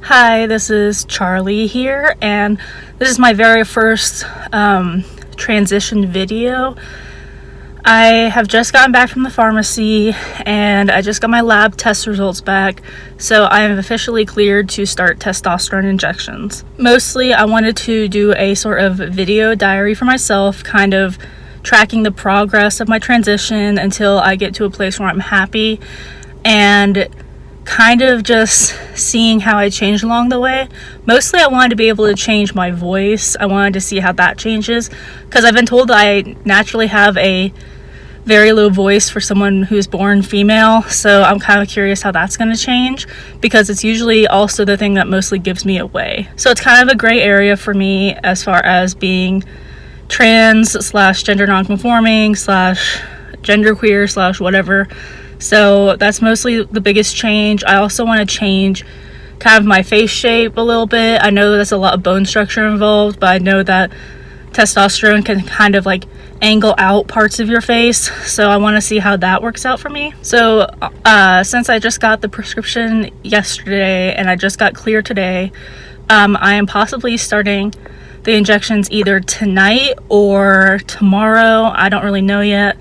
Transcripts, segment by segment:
Hi, this is Charlie here, and this is my very first transition video. I have just gotten back from the pharmacy, and I just got my lab test results back, so I am officially cleared to start testosterone injections. Mostly, I wanted to do a sort of video diary for myself, kind of tracking the progress of my transition until I get to a place where I'm happy, and kind of just seeing how I changed along the way. Mostly I wanted to be able to change my voice. I wanted to see how that changes, because I've been told that I naturally have a very low voice for someone who's born female, so I'm kind of curious how that's going to change, because it's usually also the thing that mostly gives me away. So it's kind of a gray area for me as far as being trans / gender nonconforming / genderqueer / whatever. So that's mostly the biggest change. I also want to change kind of my face shape a little bit. I know there's a lot of bone structure involved, but I know that testosterone can kind of like angle out parts of your face. So I want to see how that works out for me. So since I just got the prescription yesterday and I just got clear today, I am possibly starting the injections either tonight or tomorrow. I don't really know yet.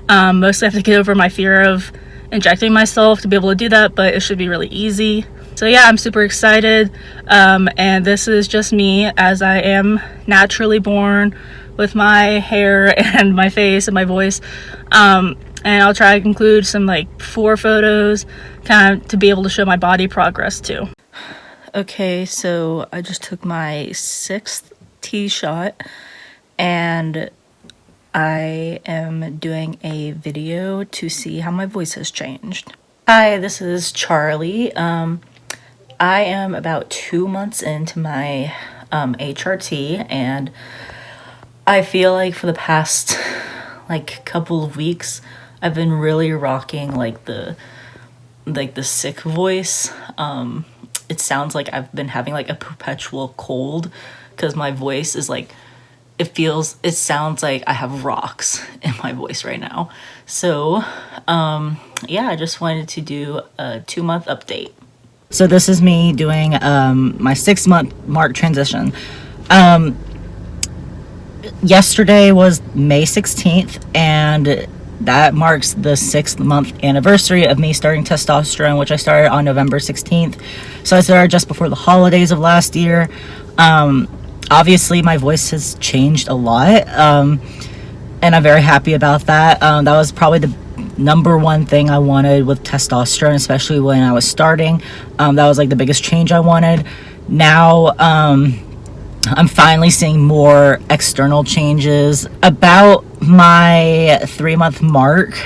Mostly I have to get over my fear of injecting myself to be able to do that, but it should be really easy. So yeah, I'm super excited, and this is just me as I am naturally born with my hair and my face and my voice, and I'll try to include some like 4 photos kind of to be able to show my body progress too. Okay, so I just took my 6th T shot, and I am doing a video to see how my voice has changed. Hi, this is Charlie. I am about 2 months into my HRT, and I feel like for the past like couple of weeks I've been really rocking like the sick voice. It sounds like I've been having like a perpetual cold, because my voice is like, it sounds like I have rocks in my voice right now. So, yeah, I just wanted to do a 2-month update. So this is me doing my 6-month mark transition. Yesterday was May 16th, and that marks the 6th-month anniversary of me starting testosterone, which I started on November 16th. So I started just before the holidays of last year. Obviously, my voice has changed a lot, and I'm very happy about that. That was probably the number one thing I wanted with testosterone, especially when I was starting. That was like the biggest change I wanted. Now, I'm finally seeing more external changes. About my 3-month mark,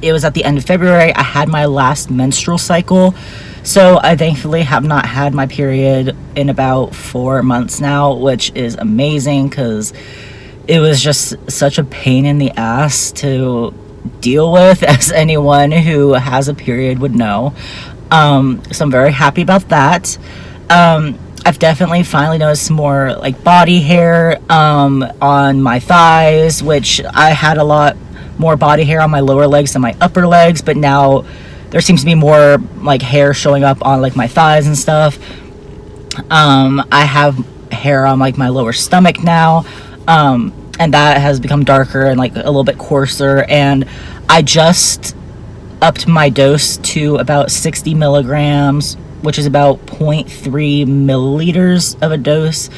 it was at the end of February, I had my last menstrual cycle. So I thankfully have not had my period in about 4 months now, which is amazing, because it was just such a pain in the ass to deal with, as anyone who has a period would know. So I'm very happy about that. I've definitely finally noticed more like body hair on my thighs, which I had a lot more body hair on my lower legs than my upper legs, but now there seems to be more like hair showing up on like my thighs and stuff. I have hair on like my lower stomach now, and that has become darker and like a little bit coarser. And I just upped my dose to about 60 milligrams, which is about 0.3 milliliters of a dose.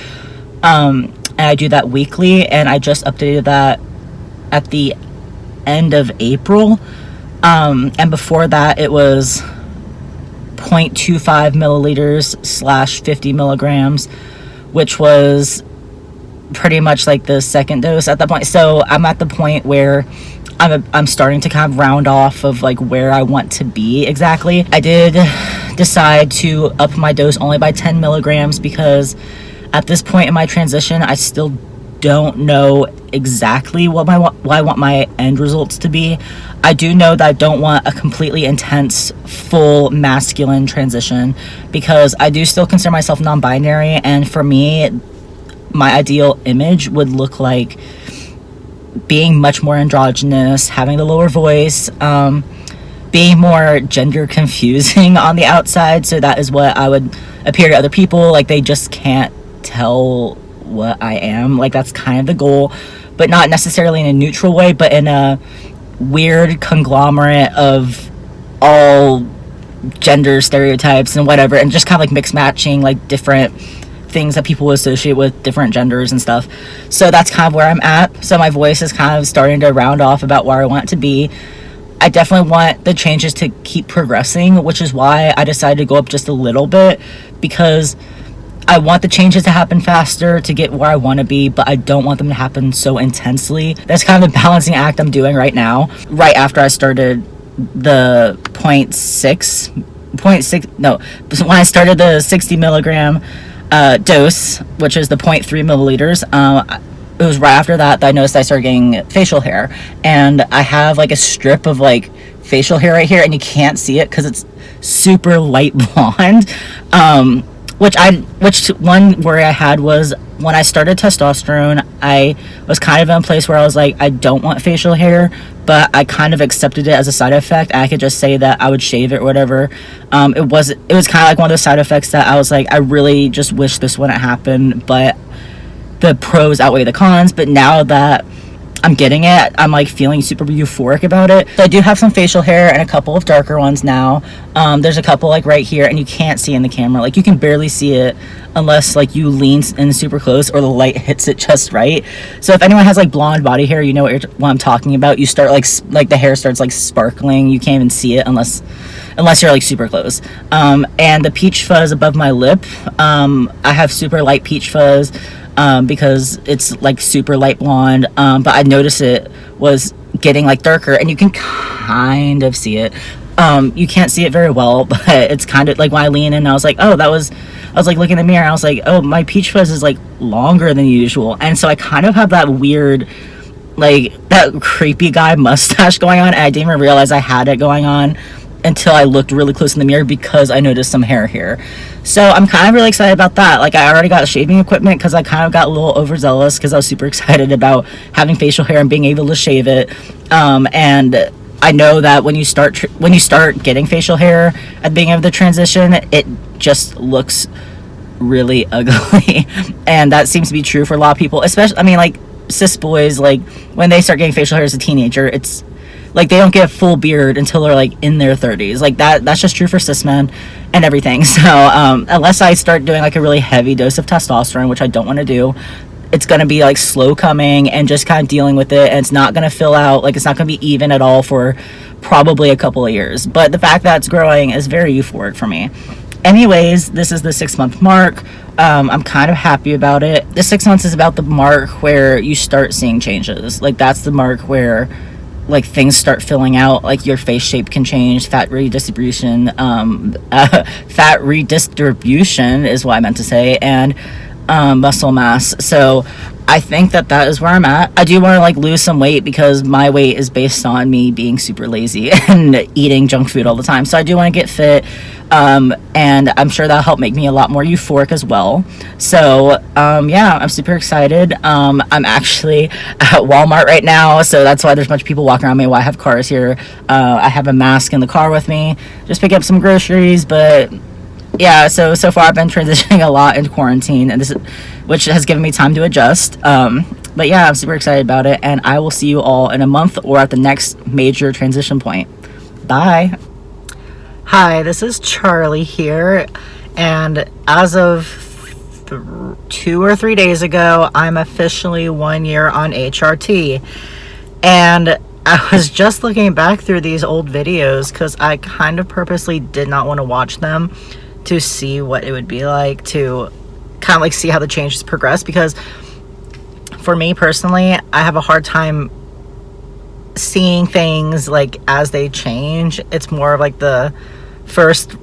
And I do that weekly, and I just updated that at the end of April. And before that, it was 0.25 milliliters / 50 milligrams, which was pretty much like the second dose at that point. So I'm at the point where I'm starting to kind of round off of like where I want to be exactly. I did decide to up my dose only by 10 milligrams because at this point in my transition, I still don't know exactly what I want my end results to be. I do know that I don't want a completely intense, full masculine transition, because I do still consider myself non-binary, and for me, my ideal image would look like being much more androgynous, having the lower voice, being more gender confusing on the outside. So that is what I would appear to other people. Like, they just can't tell what I am. Like, that's kind of the goal, but not necessarily in a neutral way, but in a weird conglomerate of all gender stereotypes and whatever, and just kind of like mix matching like different things that people associate with different genders and stuff. So that's kind of where I'm at. So my voice is kind of starting to round off about where I want it to be. I definitely want the changes to keep progressing, which is why I decided to go up just a little bit, because I want the changes to happen faster to get where I want to be, but I don't want them to happen so intensely. That's kind of the balancing act I'm doing right now. Right after I started the 0.6, no, when I started the 60 milligram dose, which is the 0.3 milliliters, it was right after that I noticed I started getting facial hair, and I have like a strip of like facial hair right here, and you can't see it because it's super light blonde. Which one worry I had was when I started testosterone, I was kind of in a place where I was like, I don't want facial hair, but I kind of accepted it as a side effect, and I could just say that I would shave it or whatever. It was kind of like one of those side effects that I was like, I really just wish this wouldn't happen, but the pros outweigh the cons. But now that I'm getting it, I'm like feeling super euphoric about it. So I do have some facial hair and a couple of darker ones now. There's a couple like right here, and you can't see in the camera. Like, you can barely see it unless like you lean in super close or the light hits it just right. So if anyone has like blonde body hair, you know what I'm talking about. You start like the hair starts like sparkling. You can't even see it unless you're like super close. And the peach fuzz above my lip, I have super light peach fuzz, because it's like super light blonde, but I noticed it was getting like darker, and you can kind of see it. You can't see it very well, but it's kind of like when I lean in, I was like, I was like looking in the mirror, and I was like, oh, my peach fuzz is like longer than usual. And so I kind of have that weird, like that creepy guy mustache going on, and I didn't even realize I had it going on until I looked really close in the mirror, because I noticed some hair here. So I'm kind of really excited about that. Like, I already got shaving equipment because I kind of got a little overzealous because I was super excited about having facial hair and being able to shave it. And I know that when you start getting facial hair at the beginning of the transition, it just looks really ugly. And that seems to be true for a lot of people, especially, I mean, like cis boys, like when they start getting facial hair as a teenager, it's like they don't get a full beard until they're like in their 30s. Like that's just true for cis men and everything. So unless I start doing like a really heavy dose of testosterone, which I don't want to do, it's going to be like slow coming and just kind of dealing with it. And it's not going to fill out, like it's not going to be even at all for probably a couple of years. But the fact that it's growing is very euphoric for me. Anyways, this is the 6-month mark. I'm kind of happy about it. The 6 months is about the mark where you start seeing changes. Like that's the mark where like things start filling out, like your face shape can change, fat redistribution is what I meant to say, and muscle mass. So I think that is where I'm at. I do want to like lose some weight because my weight is based on me being super lazy and eating junk food all the time. So I do want to get fit, and I'm sure that'll help make me a lot more euphoric as well. So yeah, I'm super excited. I'm actually at Walmart right now, so that's why there's a bunch of people walking around me while I have cars here. I have a mask in the car with me, just pick up some groceries. But yeah, so far I've been transitioning a lot in quarantine, and which has given me time to adjust. But yeah, I'm super excited about it, and I will see you all in a month or at the next major transition point. Bye. Hi, this is Charlie here, and as of 2 or 3 days ago, I'm officially 1 year on HRT. And I was just looking back through these old videos because I kind of purposely did not want to watch them to see what it would be like, to kind of like see how the changes progress, because for me personally, I have a hard time seeing things like as they change. It's more of like the first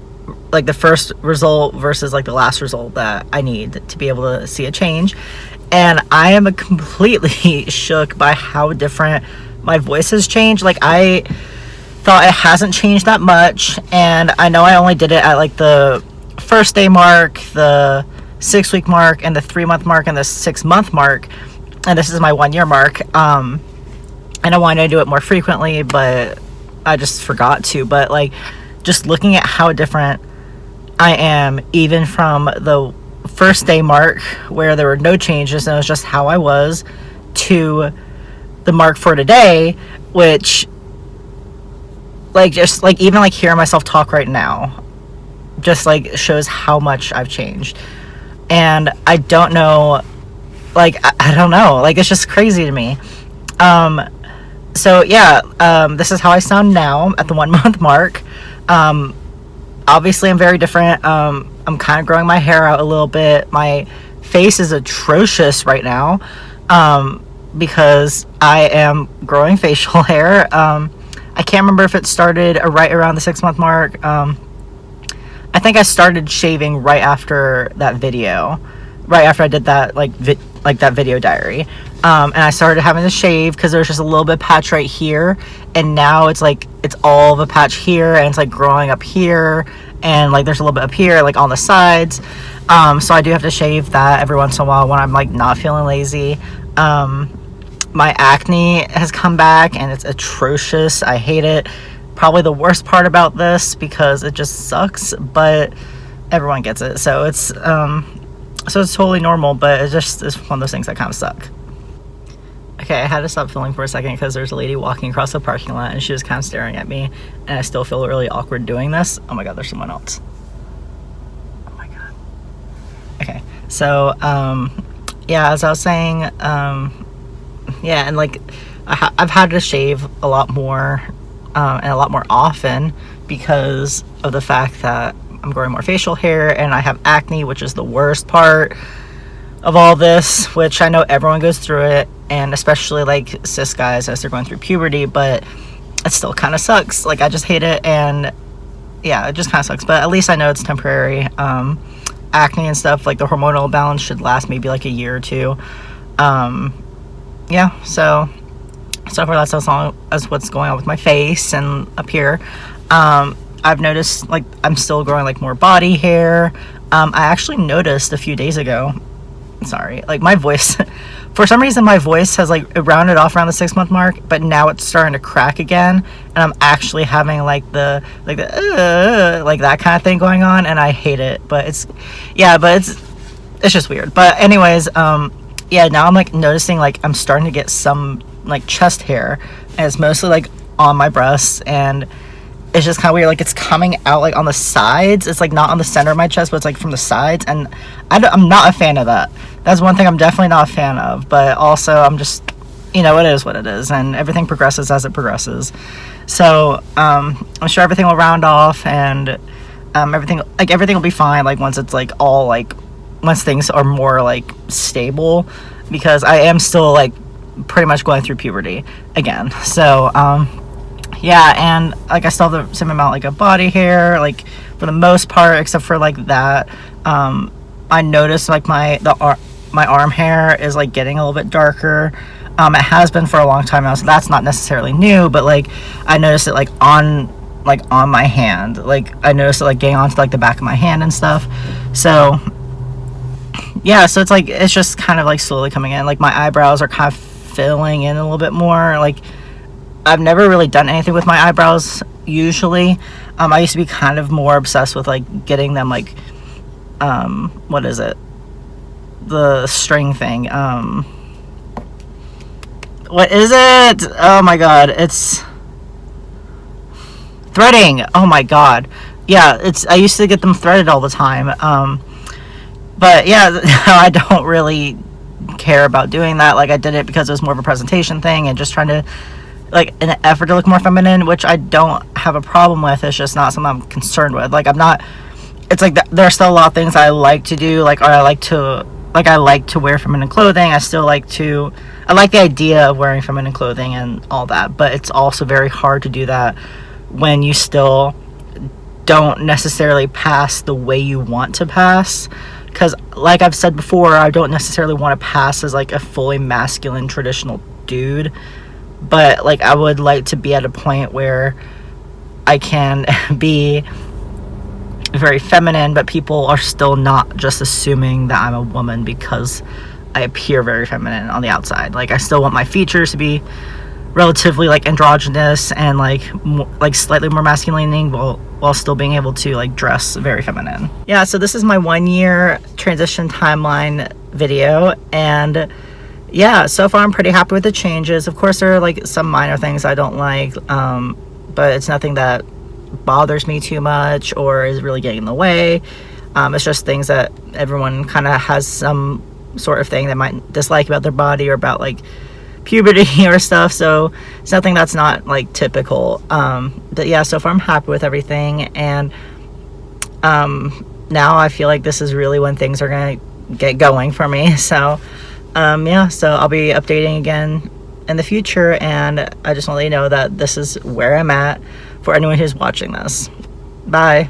result versus like the last result that I need to be able to see a change. And I am completely shook by how different my voice has changed. Like, I thought it hasn't changed that much, and I know I only did it at like the first day mark, the 6 week mark, and the 3 month mark, and the 6 month mark, and this is my 1 year mark. And I wanted to do it more frequently, but I just forgot to. But like, just looking at how different I am, even from the first day mark where there were no changes and it was just how I was, to the mark for today, which, like, just like even like hearing myself talk right now just like shows how much I've changed. And I don't know, like, I don't know, like, it's just crazy to me. So yeah, this is how I sound now at the 1 month mark. Obviously I'm very different. I'm kind of growing my hair out a little bit. My face is atrocious right now, because I am growing facial hair. I can't remember if it started right around the 6 month mark. I think I started shaving right after that video, right after I did that, like that video diary. And I started having to shave because there's just a little bit of patch right here, and now it's like it's all of a patch here, and it's like growing up here, and like there's a little bit up here, like on the sides. So I do have to shave that every once in a while when I'm like not feeling lazy. My acne has come back and it's atrocious. I hate it. Probably the worst part about this, because it just sucks, but everyone gets it, so it's totally normal, but it's one of those things that kind of suck. Okay, I had to stop filming for a second because there's a lady walking across the parking lot and she was kind of staring at me, and I still feel really awkward doing this. Oh my god, there's someone else. Oh my god. Okay, so yeah, as I was saying, yeah, and like I've had to shave a lot more, and a lot more often, because of the fact that I'm growing more facial hair and I have acne, which is the worst part of all this, which I know everyone goes through it, and especially like cis guys as they're going through puberty, but it still kind of sucks. Like, I just hate it, and yeah, it just kind of sucks, but at least I know it's temporary. Acne and stuff, like the hormonal balance, should last maybe like a year or two. Yeah, so far that's as long as what's going on with my face and up here. I've noticed like I'm still growing like more body hair. I actually noticed a few days ago, sorry, like my voice for some reason my voice has like rounded off around the 6 month mark, but now it's starting to crack again, and I'm actually having like the like that kind of thing going on, and I hate it. But it's just weird. But anyways, yeah, now I'm like noticing like I'm starting to get some like chest hair, and it's mostly like on my breasts, and it's just kind of weird. Like, it's coming out like on the sides. It's like not on the center of my chest, but it's like from the sides, and I'm not a fan of that. That's one thing I'm definitely not a fan of. But also, I'm just, you know, it is what it is, and everything progresses as it progresses. So I'm sure everything will round off, and everything will be fine, like once it's like all like once things are more like stable, because I am still like pretty much going through puberty again. So yeah, and like I still have the same amount like of body hair, like for the most part, except for like that. I noticed like my arm hair is like getting a little bit darker. It has been for a long time now, so that's not necessarily new, but like I noticed it like on my hand. Like I noticed it like getting onto like the back of my hand and stuff. So yeah, so it's like it's just kind of like slowly coming in. Like my eyebrows are kind of filling in a little bit more. Like I've never really done anything with my eyebrows usually. I used to be kind of more obsessed with like getting them like what is it, the string thing, what is it, oh my god, it's threading. Oh my god, yeah, I used to get them threaded all the time, but yeah, I don't really care about doing that. Like I did it because it was more of a presentation thing and just trying to like an effort to look more feminine, which I don't have a problem with. It's just not something I'm concerned with. Like I'm not, it's like there are still a lot of things I like to do, like, or I like to wear feminine clothing. I like the idea of wearing feminine clothing and all that, but it's also very hard to do that when you still don't necessarily pass the way you want to pass. Because like I've said before, I don't necessarily want to pass as like a fully masculine traditional dude, but like I would like to be at a point where I can be very feminine, but people are still not just assuming that I'm a woman because I appear very feminine on the outside. Like I still want my features to be relatively like androgynous and like slightly more masculine, while still being able to like dress very feminine. Yeah, so this is my 1 year transition timeline video, and yeah, so far I'm pretty happy with the changes. Of course, there are like some minor things I don't like, but it's nothing that bothers me too much or is really getting in the way. It's just things that everyone kind of has some sort of thing they might dislike about their body or about like puberty or stuff, so it's nothing that's not like typical. But yeah, so far I'm happy with everything, and now I feel like this is really when things are gonna get going for me. So yeah, so I'll be updating again in the future, and I just want to let you know that this is where I'm at for anyone who's watching this. Bye.